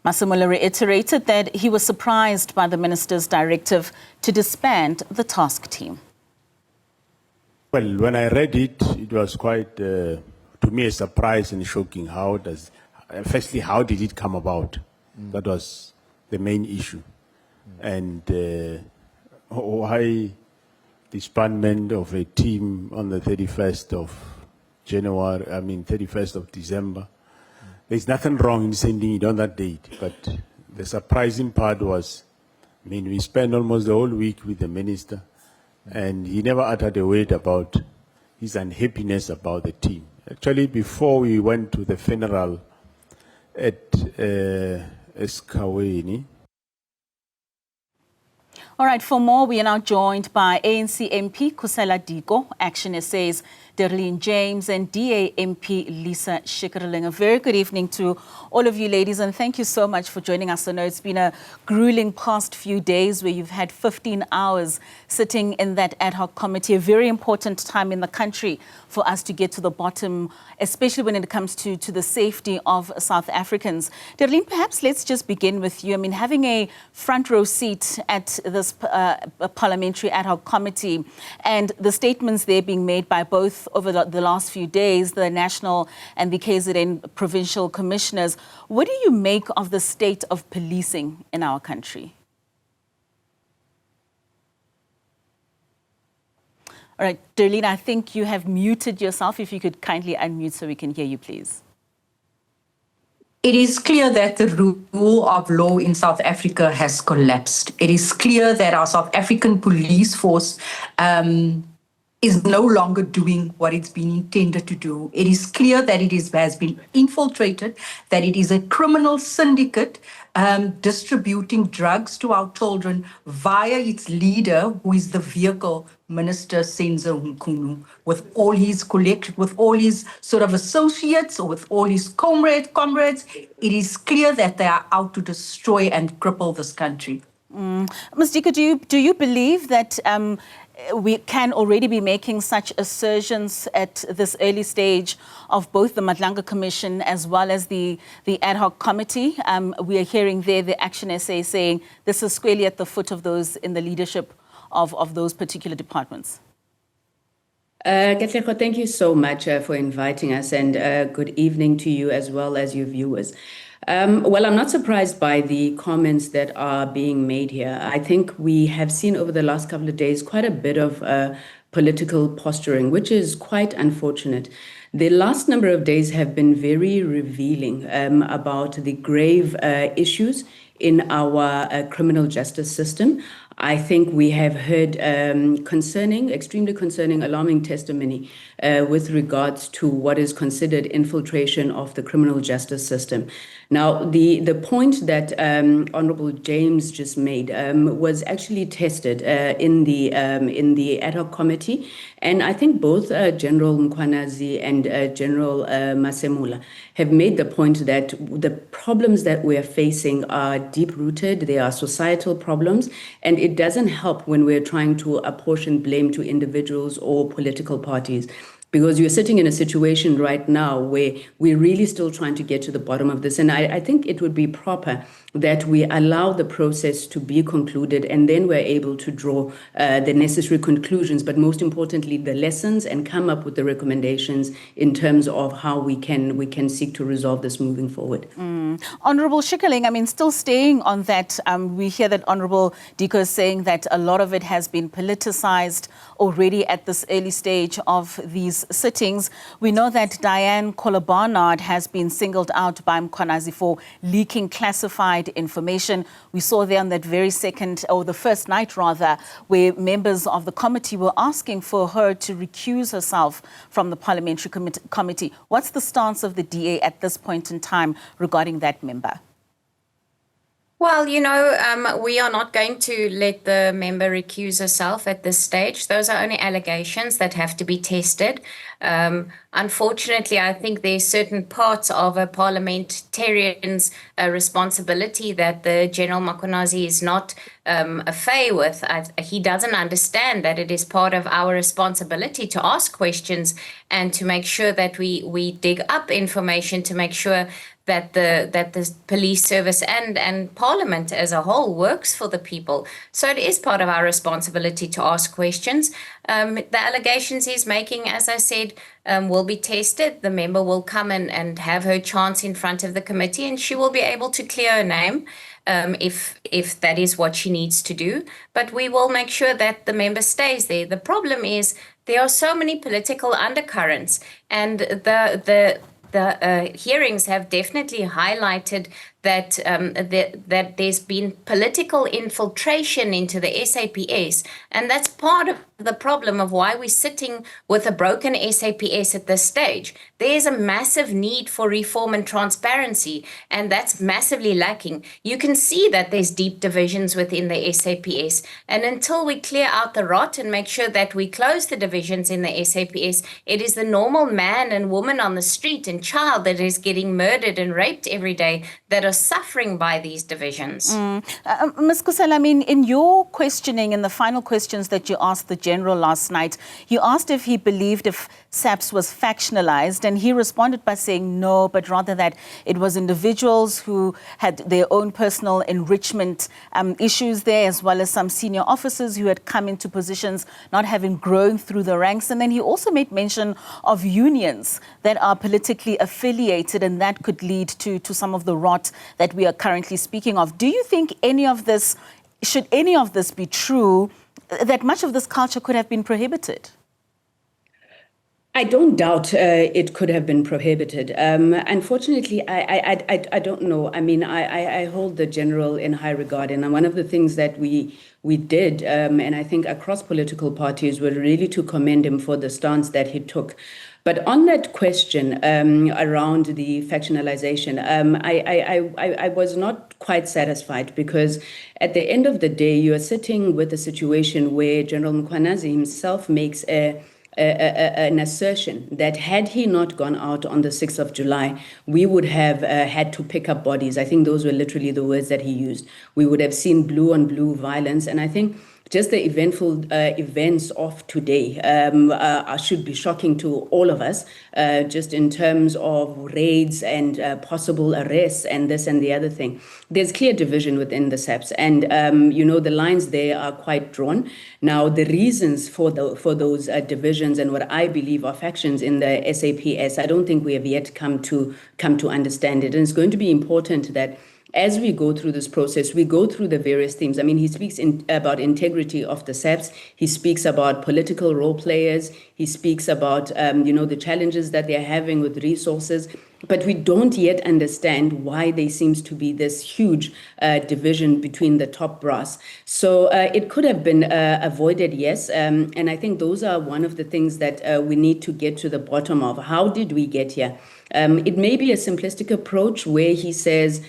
Masemola reiterated that he was surprised by the minister's directive to disband the task team. Well, when I read it, it was quite, to me, a surprise and shocking. Firstly, how did it come about? That was the main issue. And why disbandment of a team on the 31st of December. There's nothing wrong in sending it on that date, but the surprising part was, we spent almost the whole week with the minister, and he never uttered a word about his unhappiness about the team. Actually, before we went to the funeral at Eskaweni. All right, for more, we are now joined by ANC MP Kusela Diko, Action SA's Darlene James, and DA MP Lisa Shikkerling. A very good evening to all of you ladies, and thank you so much for joining us. I know it's been a grueling past few days where you've had 15 hours sitting in that ad hoc committee, a very important time in the country for us to get to the bottom, especially when it comes to the safety of South Africans. Darlene, perhaps let's just begin with you. Having a front row seat at this parliamentary ad hoc committee and the statements there being made by both over the last few days, the national and the KZN provincial commissioners, what do you make of the state of policing in our country? All right, Darlene, I think you have muted yourself. If you could kindly unmute so we can hear you, please. It is clear that the rule of law in South Africa has collapsed. It is clear that our South African police force is no longer doing what it's been intended to do. It is clear that it has been infiltrated, that it is a criminal syndicate distributing drugs to our children via its leader, who is the vehicle, Minister Senzo Mkhunu, with all his with all his sort of associates, or with all his comrades. It is clear that they are out to destroy and cripple this country. Ms. Diko, do you believe that we can already be making such assertions at this early stage of both the Madlanga Commission as well as the ad hoc committee? We are hearing there the Action SA saying this is squarely at the foot of those in the leadership of those particular departments. Katlego, thank you so much for inviting us, and good evening to you as well as your viewers. Well, I'm not surprised by the comments that are being made here. I think we have seen over the last couple of days quite a bit of political posturing, which is quite unfortunate. The last number of days have been very revealing about the grave issues in our criminal justice system. I think we have heard extremely concerning, alarming testimony with regards to what is considered infiltration of the criminal justice system. Now, the point that Honorable James just made was actually tested in the ad hoc committee, and I think both General Mkhwanazi and General Masemola have made the point that the problems that we are facing are deep-rooted, they are societal problems, and it doesn't help when we're trying to apportion blame to individuals or political parties. Because you're sitting in a situation right now where we're really still trying to get to the bottom of this. And I think it would be proper that we allow the process to be concluded, and then we're able to draw the necessary conclusions, but most importantly, the lessons, and come up with the recommendations in terms of how we can seek to resolve this moving forward. Honourable Shikkerling, still staying on that, we hear that Honourable Diko is saying that a lot of it has been politicised already at this early stage of these sittings. We know that Diane Kohler-Barnard has been singled out by Mkhwanazi for leaking classified information. We saw there on that very the first night rather, where members of the committee were asking for her to recuse herself from the parliamentary committee. What's the stance of the DA at this point in time regarding that member? Well, we are not going to let the member recuse herself at this stage. Those are only allegations that have to be tested. Unfortunately, I think there's certain parts of a parliamentarian's responsibility that the General Mkhwanazi is not a fay with. He doesn't understand that it is part of our responsibility to ask questions and to make sure that we dig up information to make sure that the police service and Parliament as a whole works for the people. So it is part of our responsibility to ask questions. The allegations he's making, as I said, will be tested. The member will come and have her chance in front of the committee, and she will be able to clear her name if that is what she needs to do. But we will make sure that the member stays there. The problem is there are so many political undercurrents, and the hearings have definitely highlighted that that there's been political infiltration into the SAPS, and that's part of the problem of why we're sitting with a broken SAPS at this stage. There's a massive need for reform and transparency, and that's massively lacking. You can see that there's deep divisions within the SAPS, and until we clear out the rot and make sure that we close the divisions in the SAPS, it is the normal man and woman on the street and child that is getting murdered and raped every day that are suffering by these divisions. Ms. Kusela, I mean, in your questioning, in the final questions that you asked the General last night, you asked if he believed if SAPS was factionalized, and he responded by saying no, but rather that it was individuals who had their own personal enrichment issues there, as well as some senior officers who had come into positions not having grown through the ranks. And then he also made mention of unions that are politically affiliated, and that could lead to some of the rot that we are currently speaking of. Do you think should any of this be true, that much of this culture could have been prohibited? I don't doubt it could have been prohibited. Unfortunately, I don't know. I mean, I hold the General in high regard, and one of the things that we did, and I think across political parties, were really to commend him for the stance that he took. But on that question around the factionalization, I was not quite satisfied, because at the end of the day, you are sitting with a situation where General Mkhwanazi himself makes an assertion that had he not gone out on the 6th of July, we would have had to pick up bodies. I think those were literally the words that he used. We would have seen blue on blue violence. And I think just the eventful events of today should be shocking to all of us, just in terms of raids and possible arrests and this and the other thing. There's clear division within the SAPS, and the lines there are quite drawn. Now, the reasons for those divisions and what I believe are factions in the SAPS, I don't think we have yet come to understand it. And it's going to be important that as we go through this process, we go through the various themes. I mean, he speaks about integrity of the SAPS. He speaks about political role players. He speaks about, the challenges that they're having with resources. But we don't yet understand why there seems to be this huge division between the top brass. So it could have been avoided, yes. And I think those are one of the things that we need to get to the bottom of. How did we get here? It may be a simplistic approach where he says,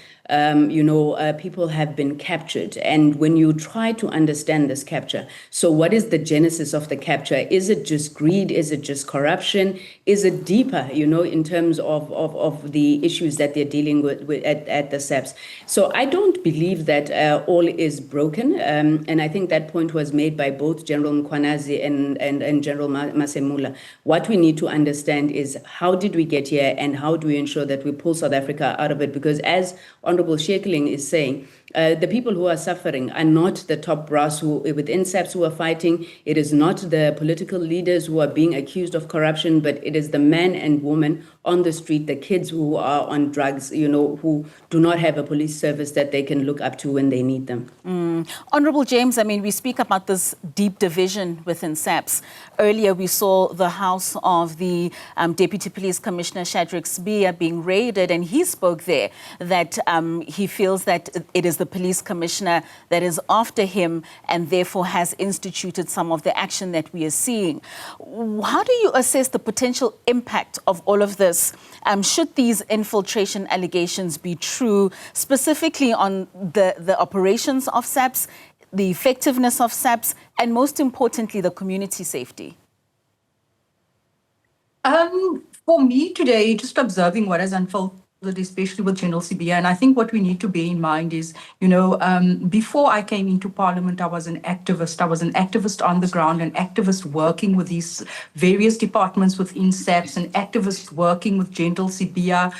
people have been captured. And when you try to understand this capture, so what is the genesis of the capture? Is it just greed? Is it just corruption? Is it deeper, in terms of the issues that they're dealing with at the SAPS? So I don't believe that all is broken. And I think that point was made by both General Mkhwanazi and General Masemola. What we need to understand is, how did we get here, and how do we ensure that we pull South Africa out of it? Because as Honorable Shekeling is saying, the people who are suffering are not the top brass within SAPS who are fighting. It is not the political leaders who are being accused of corruption, but it is the man and woman on the street, the kids who are on drugs, who do not have a police service that they can look up to when they need them. Honorable James, I mean, we speak about this deep division within SAPS. Earlier, we saw the house of the Deputy Police Commissioner Shadrack Sibiya being raided, and he spoke there that he feels that it is the police commissioner that is after him and therefore has instituted some of the action that we are seeing. How do you assess the potential impact of all of this, should these infiltration allegations be true, specifically on the operations of SAPS, the effectiveness of SAPS, and most importantly, the community safety? For me today, just observing what has unfolded it, especially with General Sibia. And I think what we need to bear in mind is, before I came into Parliament, I was an activist. I was an activist on the ground, an activist working with these various departments within SAPS, an activist working with General Sibia,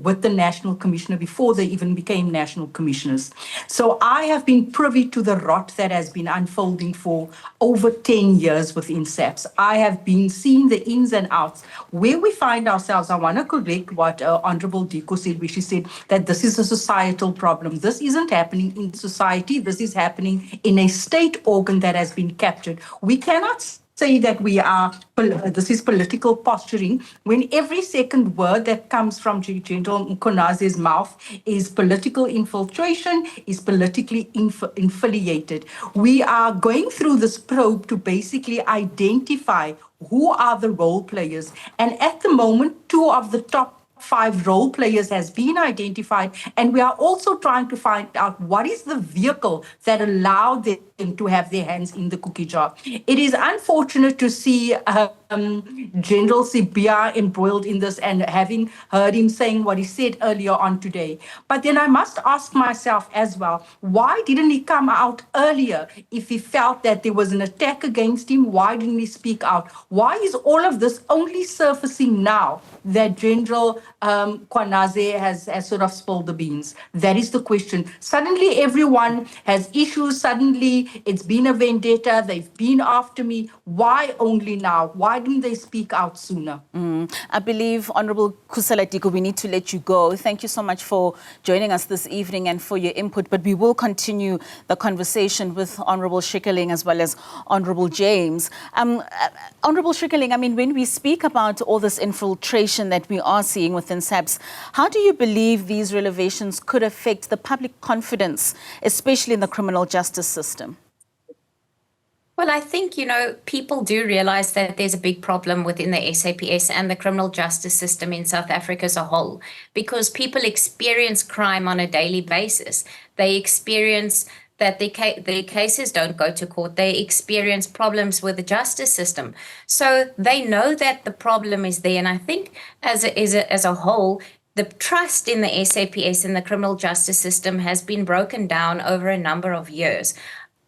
with the National Commissioner before they even became National Commissioners. So I have been privy to the rot that has been unfolding for over 10 years within SAPS. I have been seeing the ins and outs. Where we find ourselves, I want to correct what Honorable Diko said, where she said that this is a societal problem. This isn't happening in society. This is happening in a state organ that has been captured. We cannot say that this is political posturing when every second word that comes from General Mkonazi's mouth is political infiltration, is politically affiliated. We are going through this probe to basically identify who are the role players. And at the moment, 2 of the top 5 role players has been identified, and we are also trying to find out what is the vehicle that allowed them to have their hands in the cookie jar. It is unfortunate to see General Sibia embroiled in this, and having heard him saying what he said earlier on today. But then I must ask myself as well, why didn't he come out earlier? If he felt that there was an attack against him, why didn't he speak out? Why is all of this only surfacing now that General Kwanaze has sort of spilled the beans? That is the question. Suddenly everyone has issues. Suddenly it's been a vendetta. They've been after me. Why only now? Why didn't they speak out sooner? I believe, Honorable Kusela Diko, we need to let you go. Thank you so much for joining us this evening and for your input. But we will continue the conversation with Honorable Schikkerling as well as Honorable James. Honorable Schikkerling, I mean, when we speak about all this infiltration that we are seeing within SAPS, how do you believe these revelations could affect the public confidence, especially in the criminal justice system? Well, I think, people do realize that there's a big problem within the SAPS and the criminal justice system in South Africa as a whole, because people experience crime on a daily basis. They experience that their cases don't go to court. They experience problems with the justice system. So they know that the problem is there. And I think as a whole, the trust in the SAPS and the criminal justice system has been broken down over a number of years.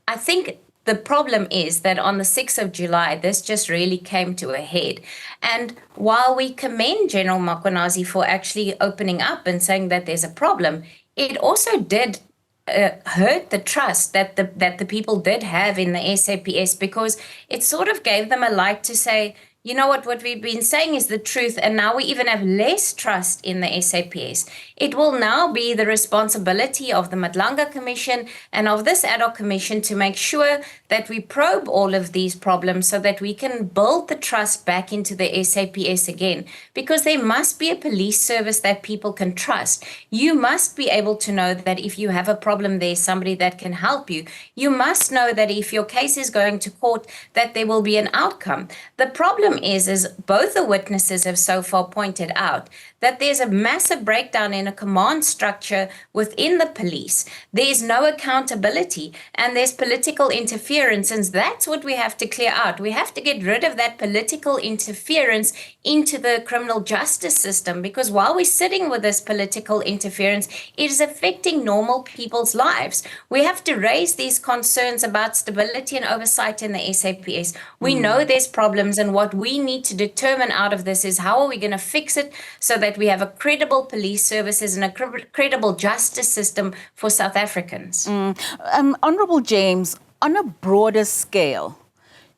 I think the problem is that on the 6th of July, this just really came to a head. And while we commend General Mkonazi for actually opening up and saying that there's a problem, it also did hurt the trust that the people did have in the SAPS, because it sort of gave them a light to say, you know what we've been saying is the truth, and now we even have less trust in the SAPS. It will now be the responsibility of the Madlanga Commission and of this ad hoc commission to make sure that we probe all of these problems so that we can build the trust back into the SAPS again, because there must be a police service that people can trust. You must be able to know that if you have a problem, there's somebody that can help you. You must know that if your case is going to court, that there will be an outcome. The problem is both the witnesses have so far pointed out that there's a massive breakdown in a command structure within the police. There's no accountability and there's political interference, and that's what we have to clear out. We have to get rid of that political interference into the criminal justice system, because while we're sitting with this political interference, it is affecting normal people's lives. We have to raise these concerns about stability and oversight in the SAPS. We know there's problems, and what we need to determine out of this is how are we going to fix it so that we have a credible police services and a credible justice system for South Africans. Honorable James, on a broader scale,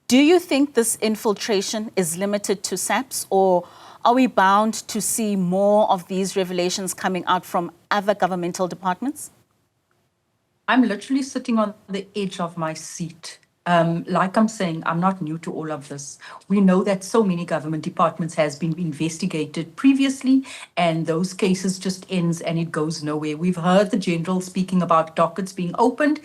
do you think this infiltration is limited to SAPS, or are we bound to see more of these revelations coming out from other governmental departments? I'm literally sitting on the edge of my seat. Like I'm saying, I'm not new to all of this. We know that so many government departments has been investigated previously, and those cases just ends and it goes nowhere. We've heard the general speaking about dockets being opened,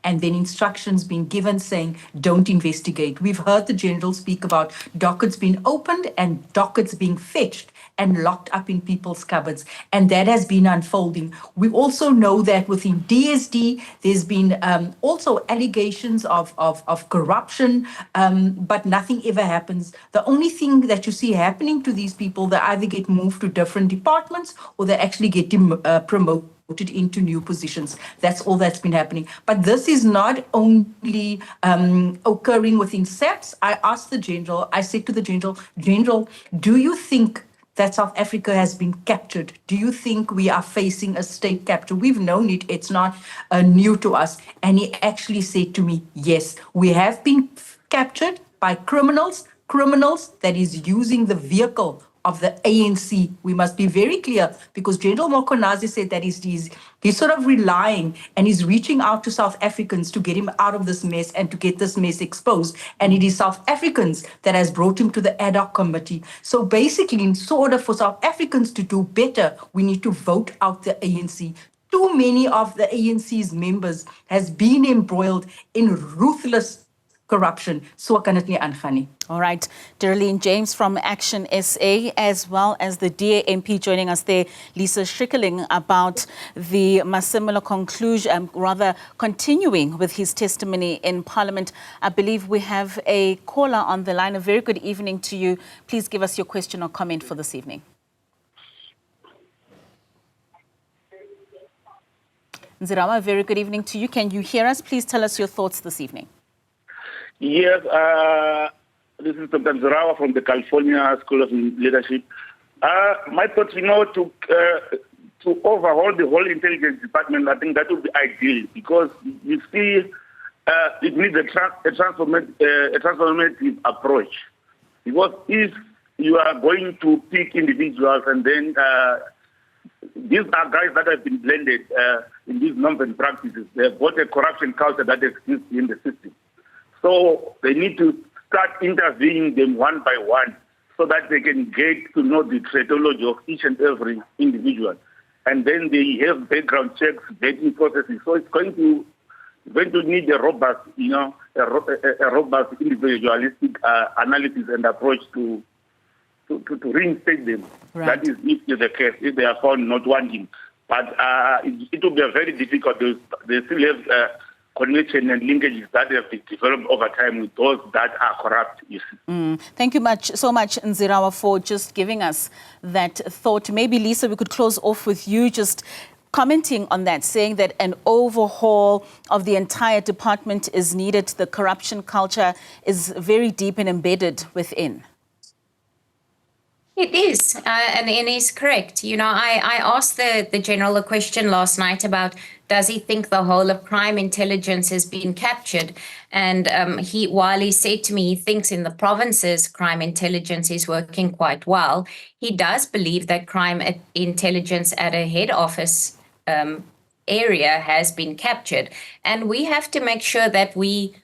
and then instructions being given saying, don't investigate. We've heard the general speak about dockets being opened and dockets being fetched and locked up in people's cupboards. And that has been unfolding. We also know that within DSD, there's been also allegations of corruption, but nothing ever happens. The only thing that you see happening to these people, they either get moved to different departments or they actually get promoted into new positions. That's all that's been happening. But this is not only occurring within SAPS. I asked the general, I said to the general, do you think that South Africa has been captured? Do you think we are facing a state capture? We've known it, it's not new to us. And he actually said to me, yes, we have been captured by criminals that is using the vehicle of the ANC. We must be very clear, because General Mokonazi said that he's sort of relying and he's reaching out to South Africans to get him out of this mess and to get this mess exposed. And it is South Africans that has brought him to the ad hoc committee. So basically, in order for South Africans to do better, we need to vote out the ANC. Too many of the ANC's members has been embroiled in ruthless corruption. So kan dit nie aangaan nie. All right, Darlene James from Action SA, as well as the DA MP joining us there, Lisa Schikkerling, about the Masemola conclusion, rather continuing with his testimony in Parliament. I believe we have a caller on the line. A very good evening to you. Please give us your question or comment for this evening. Nzirawa, a very good evening to you. Can you hear us? Please tell us your thoughts this evening. Yes, this is Dr. Nzirawa from the California School of Leadership. My thoughts, to overhaul the whole intelligence department, I think that would be ideal, because you see, it needs a transformative approach. Because if you are going to pick individuals and then these are guys that have been blended in these nonsense practices. They have got a corruption culture that exists in the system. So they need to start interviewing them one by one so that they can get to know the traitology of each and every individual. And then they have background checks, vetting processes. So it's going to need a robust, a robust individualistic analysis and approach to reinstate them. Right. That is if the case, if they are found not wanting. But it will be very difficult. They still have connection and linkages that have been developed over time with those that are corrupt. Thank you so much, Nzirawa, for just giving us that thought. Maybe, Lisa, we could close off with you just commenting on that, saying that an overhaul of the entire department is needed. The corruption culture is very deep and embedded within. It is, and he's correct. I asked the general a question last night about, does he think the whole of crime intelligence has been captured? And while he said to me he thinks in the provinces crime intelligence is working quite well, he does believe that crime intelligence at a head office area has been captured. And we have to make sure that we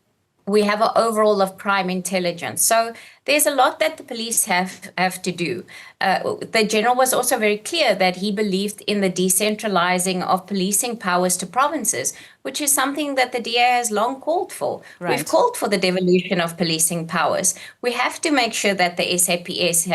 have an overall of crime intelligence. So there's a lot that the police have to do. The general was also very clear that he believed in the decentralizing of policing powers to provinces, which is something that the DA has long called for. Right. We've called for the devolution of policing powers. We have to make sure that the SAPS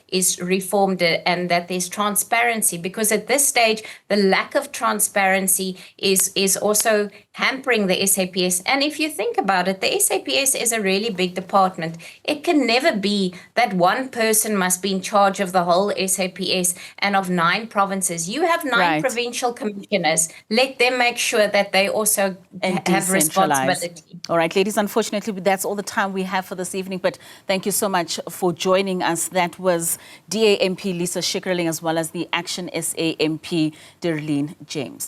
is reformed and that there's transparency, because at this stage, the lack of transparency is also hampering the SAPS. And if you think about it, the SAPS is a really big department. It can never be that one person must be in charge of the whole SAPS and of 9 provinces. You have 9 Right. provincial commissioners. Let them make sure that they also have responsibility. All right, ladies, unfortunately, that's all the time we have for this evening, but thank you so much for joining us. That was DA MP Lisa Schikkerling, as well as the Action SA MP Darlene James.